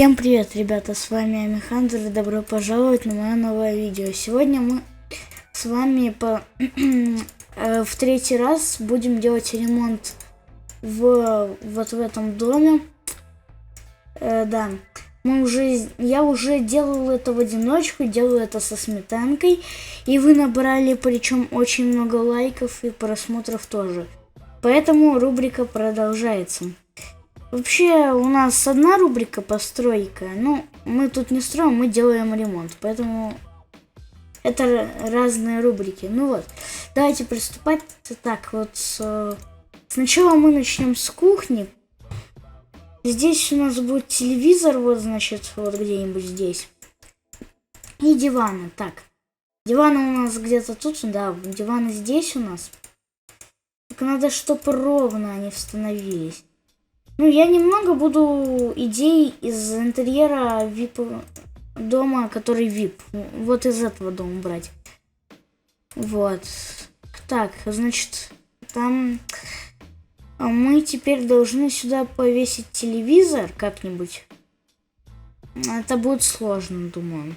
Всем привет, ребята, с вами Амихандр и добро пожаловать на мое новое видео. Сегодня мы с вами в третий раз будем делать ремонт вот в этом доме. Да, я уже делал это в одиночку, делаю это со Сметанкой, и вы набрали причем очень много лайков и просмотров тоже. Поэтому рубрика продолжается. Вообще у нас одна рубрика постройка, но мы тут не строим, мы делаем ремонт, поэтому это разные рубрики. Ну вот, давайте приступать. Так вот, сначала мы начнем с кухни. Здесь у нас будет телевизор, вот значит, вот где-нибудь здесь. И диваны. Так, диваны у нас где-то тут, да, диваны здесь у нас. Только надо, чтобы ровно они становились. Ну, я немного буду идей из интерьера VIP дома, который VIP. Вот из этого дома брать. Вот. Так, значит, там мы теперь должны сюда повесить телевизор как-нибудь. Это будет сложно, думаю.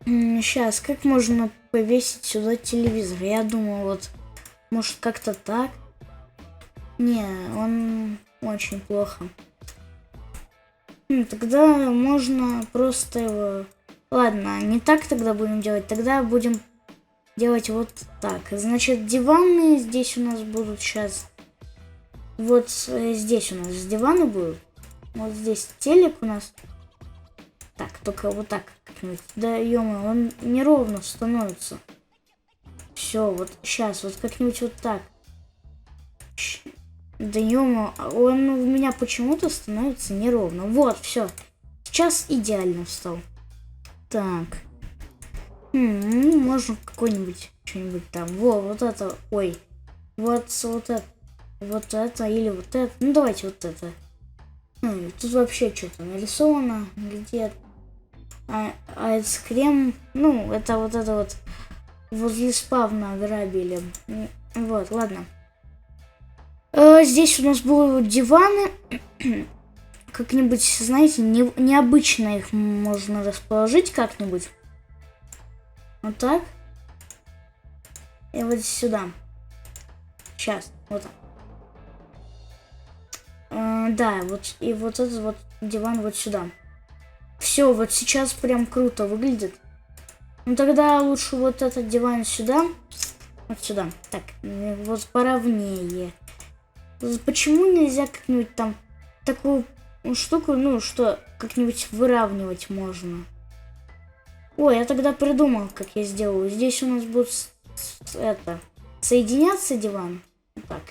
Сейчас, как можно повесить сюда телевизор? Я думаю, вот... Может, как-то так? Не, он очень плохо. Тогда можно просто его... Ладно, не так тогда будем делать. Тогда будем делать вот так. Значит, диваны здесь у нас будут сейчас. Вот здесь у нас диваны будут. Вот здесь телек у нас. Так, только вот так как-нибудь. Да, ё-моё, он неровно становится. Все, вот сейчас, вот как-нибудь вот так. Да ё-моё, он у меня почему-то становится неровно. Вот, все. Сейчас идеально встал. Так. Можно какой-нибудь, что-нибудь там. Вот это, ой. Вот это. Вот это или вот это. Ну, давайте вот это. Тут вообще что-то нарисовано. Где? Айскрем. Ну, это вот. Возле спавна ограбили. Вот, ладно. Здесь у нас будут диваны. Как-нибудь, знаете, необычно их можно расположить как-нибудь. Вот так. И вот сюда. Сейчас, вот так. Да, вот и вот этот вот диван вот сюда. Все, вот сейчас прям круто выглядит. Ну тогда лучше вот этот диван сюда. Вот сюда. Так, вот поровнее. Почему нельзя как-нибудь там такую штуку, ну, что как-нибудь выравнивать можно? Ой, я тогда придумал, как я сделаю. Здесь у нас будет соединяться диван. Вот так.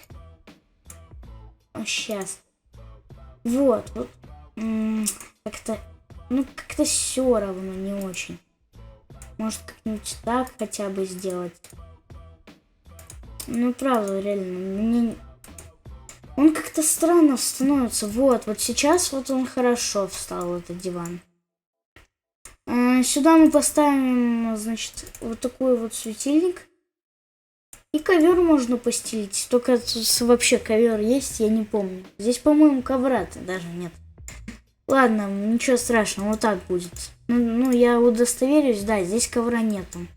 Сейчас. Вот. Как-то, ну, как-то все равно не очень. Может, как-нибудь так хотя бы сделать. Ну, правда, реально. Он как-то странно становится. Вот сейчас вот он хорошо встал, этот диван. Сюда мы поставим, значит, вот такой вот светильник. И ковер можно постелить. Только тут вообще ковер есть, я не помню. Здесь, по-моему, ковра-то даже нет. Ладно, ничего страшного, вот так будет. Ну, я удостоверюсь, да, здесь ковра нету.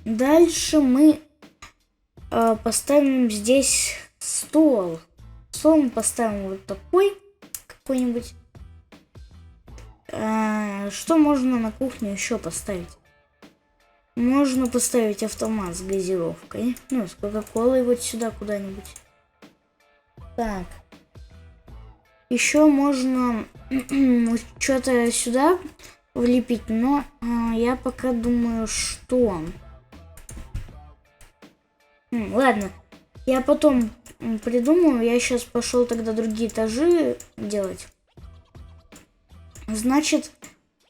Дальше мы поставим здесь стол. Стол мы поставим вот такой, какой-нибудь. Что можно на кухне еще поставить? Можно поставить автомат с газировкой. Ну, с кока-колой вот сюда куда-нибудь. Так. Еще можно что-то сюда влепить, но я пока думаю, что... Ладно, я потом придумаю. Я сейчас пошел тогда другие этажи делать. Значит,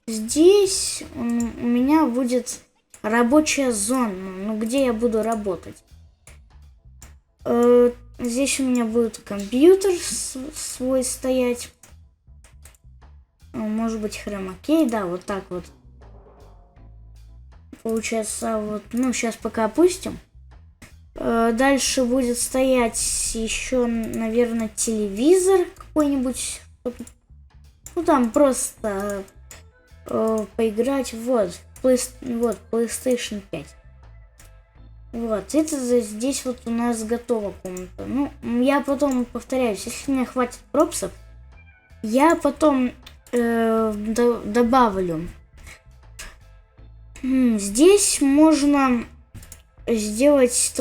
здесь у меня будет рабочая зона, ну, где я буду работать. Здесь у меня будет компьютер свой стоять. Может быть, хромакей, да, вот так вот. Получается, вот, ну, сейчас пока опустим. Дальше будет стоять еще, наверное, телевизор какой-нибудь. Ну там просто поиграть. Вот PlayStation 5. Вот, это здесь вот у нас готова комната. Ну, я потом повторяюсь, если мне хватит пропсов, я потом добавлю. Здесь можно сделать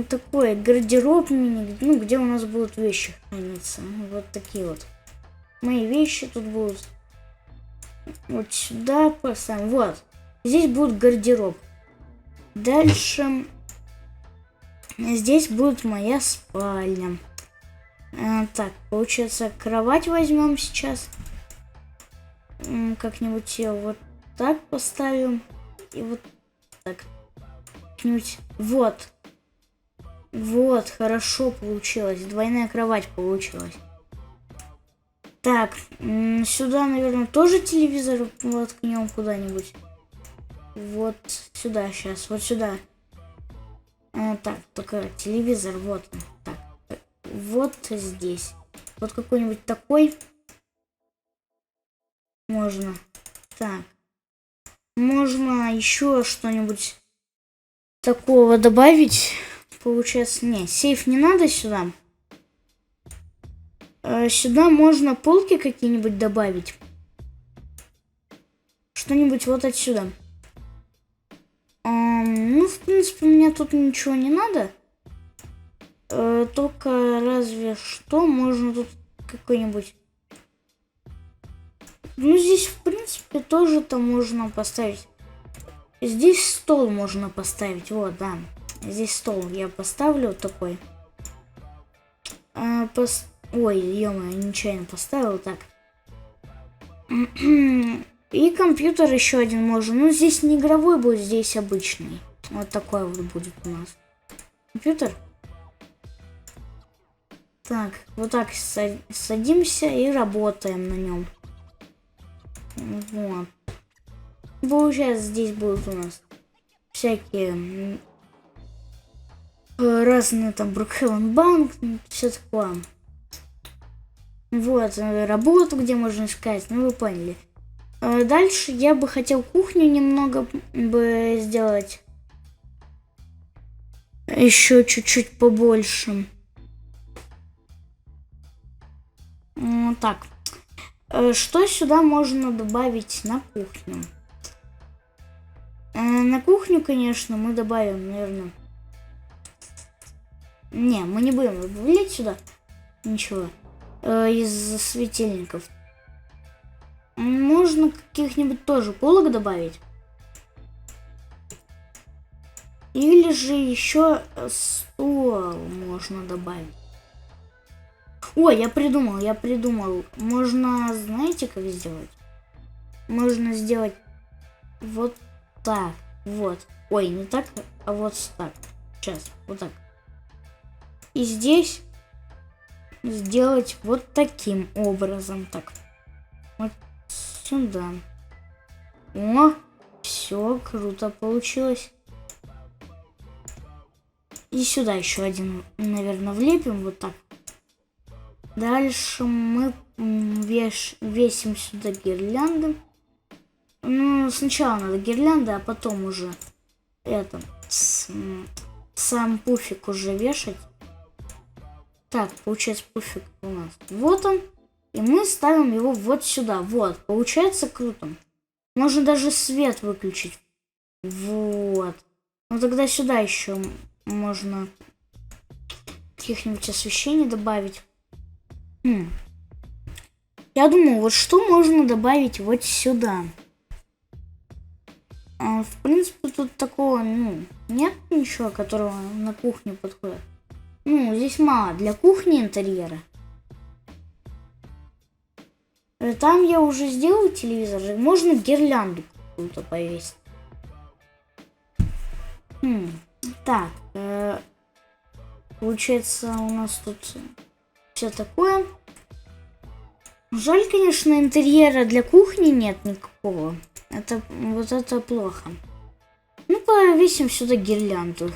такой гардероб, ну, где у нас будут вещи храниться. Вот такие вот. Мои вещи тут будут. Вот сюда поставим. Вот. Здесь будет гардероб. Дальше здесь будет моя спальня. Так, получается, кровать возьмем сейчас. Как-нибудь ее вот так поставим. И вот так. Вот. Вот, хорошо получилось. Двойная кровать получилась. Так, сюда, наверное, тоже телевизор воткнем куда-нибудь. Вот сюда сейчас, вот сюда. Так, только телевизор, вот он. Так, вот здесь. Вот какой-нибудь такой. Можно. Так. Можно еще что-нибудь такого добавить. Получается, не, сейф не надо сюда. Сюда можно полки какие-нибудь добавить. Что-нибудь вот отсюда. Ну, в принципе, мне тут ничего не надо. Только разве что можно тут какой-нибудь... Ну, здесь, в принципе, тоже-то можно поставить. Здесь стол можно поставить. Вот, да. Здесь стол я поставлю такой. Ой, ё-моё, нечаянно поставил. Так. И компьютер еще один можно. Ну, здесь не игровой будет, здесь обычный. Вот такой вот будет у нас. Компьютер. Так, вот так садимся и работаем на нем. Вот. Получается, здесь будут у нас всякие разные там Brookhaven Bank, все такое. Вот, работу, где можно искать, ну вы поняли. Дальше я бы хотел кухню немного бы сделать. Еще чуть-чуть побольше. Так. Что сюда можно добавить на кухню? На кухню, конечно, мы добавим, наверное... Не, мы не будем добавлять сюда ничего из светильников. Можно каких-нибудь тоже полок добавить. Или же еще стол можно добавить. Ой, я придумал. Можно, знаете, как сделать? Можно сделать вот так, вот. Ой, не так, а вот так. Сейчас, вот так. И здесь сделать вот таким образом. Так, вот сюда. О, все круто получилось. И сюда еще один, наверное, влепим вот так. Дальше мы весим сюда гирлянды. Ну, сначала надо гирлянды, а потом уже сам пуфик уже вешать. Так, получается пуфик у нас. Вот он. И мы ставим его вот сюда. Вот, получается круто. Можно даже свет выключить. Вот. Ну тогда сюда еще можно каких-нибудь освещений добавить. Я думаю, вот что можно добавить вот сюда. В принципе, тут такого, нет ничего, которого на кухню подходит. Здесь мало для кухни интерьера. Там я уже сделал телевизор. Можно гирлянду какую-то повесить. Так. Получается, у нас тут все такое. Жаль, конечно, интерьера для кухни нет никакого. Вот это плохо. Ну, повесим сюда гирлянду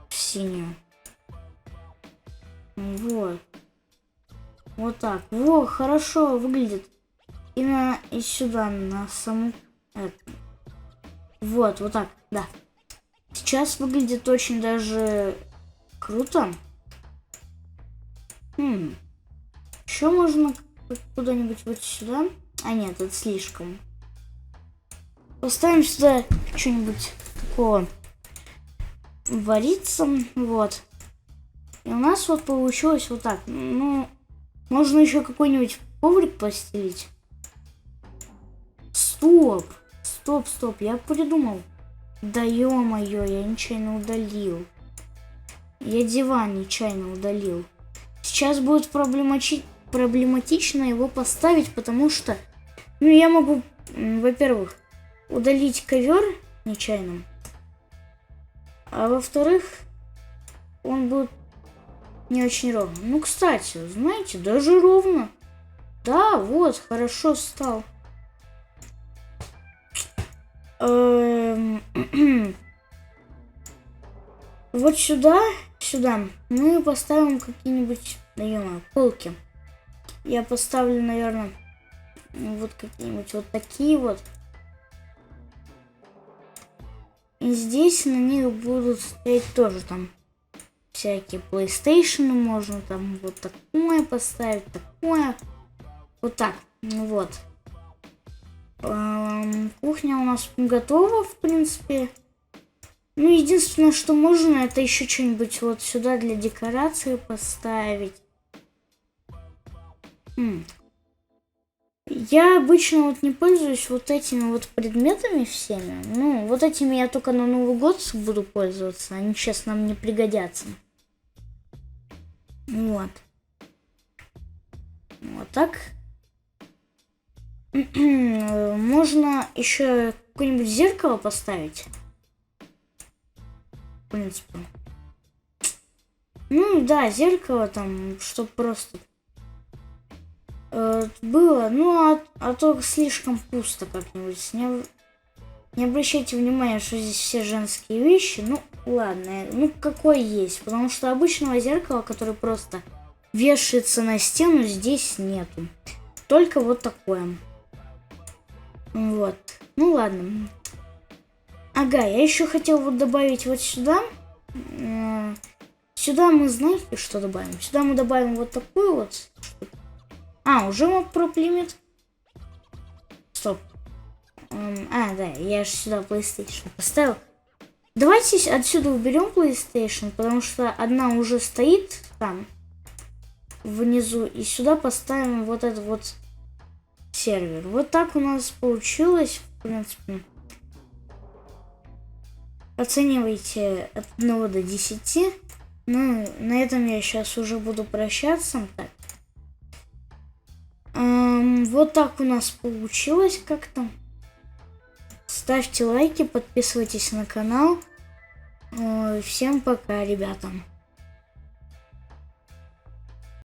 синюю. Вот. Вот так. Во, хорошо выглядит. И сюда, на саму... Вот, вот так, да. Сейчас выглядит очень даже круто. Еще можно куда-нибудь вот сюда. А нет, это слишком. Поставим сюда что-нибудь такого вариться. Вот. И у нас вот получилось вот так. Ну, можно еще какой-нибудь коврик постелить. Стоп. Стоп. Я придумал. Да ё-моё, я нечаянно удалил. Я диван нечаянно удалил. Сейчас будет проблематично его поставить, потому что... Ну, я могу, во-первых, удалить ковер нечаянно. А во-вторых, он будет не очень ровно. Ну, кстати, знаете, даже ровно. Да, вот, хорошо стал. Вот сюда мы поставим какие-нибудь, наверное, полки. Я поставлю, наверное, вот какие-нибудь вот такие вот. И здесь на них будут стоять тоже там всякие PlayStation, можно там вот такое поставить, такое. Вот так, вот. Кухня у нас готова, в принципе. Ну, единственное, что можно, это еще что-нибудь вот сюда для декорации поставить. Я обычно вот не пользуюсь вот этими вот предметами всеми. Ну, вот этими я только на Новый год буду пользоваться. Они сейчас нам не пригодятся. Вот. Вот так. Можно еще какое-нибудь зеркало поставить. В принципе. Ну да, зеркало там, чтобы просто было. Ну, а то слишком пусто как-нибудь. Не обращайте внимания, что здесь все женские вещи. Ну, ладно. Ну, какое есть. Потому что обычного зеркала, которое просто вешается на стену, здесь нету. Только вот такое. Вот. Ну, ладно. Ага, я еще хотел вот добавить вот сюда. Сюда мы, знаете, что добавим? Сюда мы добавим вот такую вот. Уже мод проплимит. Стоп. Да, я же сюда PlayStation поставил. Давайте отсюда уберем PlayStation, потому что одна уже стоит там внизу. И сюда поставим вот этот вот сервер. Вот так у нас получилось, в принципе. Оценивайте от 1 до 10. Ну, на этом я сейчас уже буду прощаться. Так. Вот так у нас получилось как-то. Ставьте лайки, подписывайтесь на канал. Всем пока, ребята.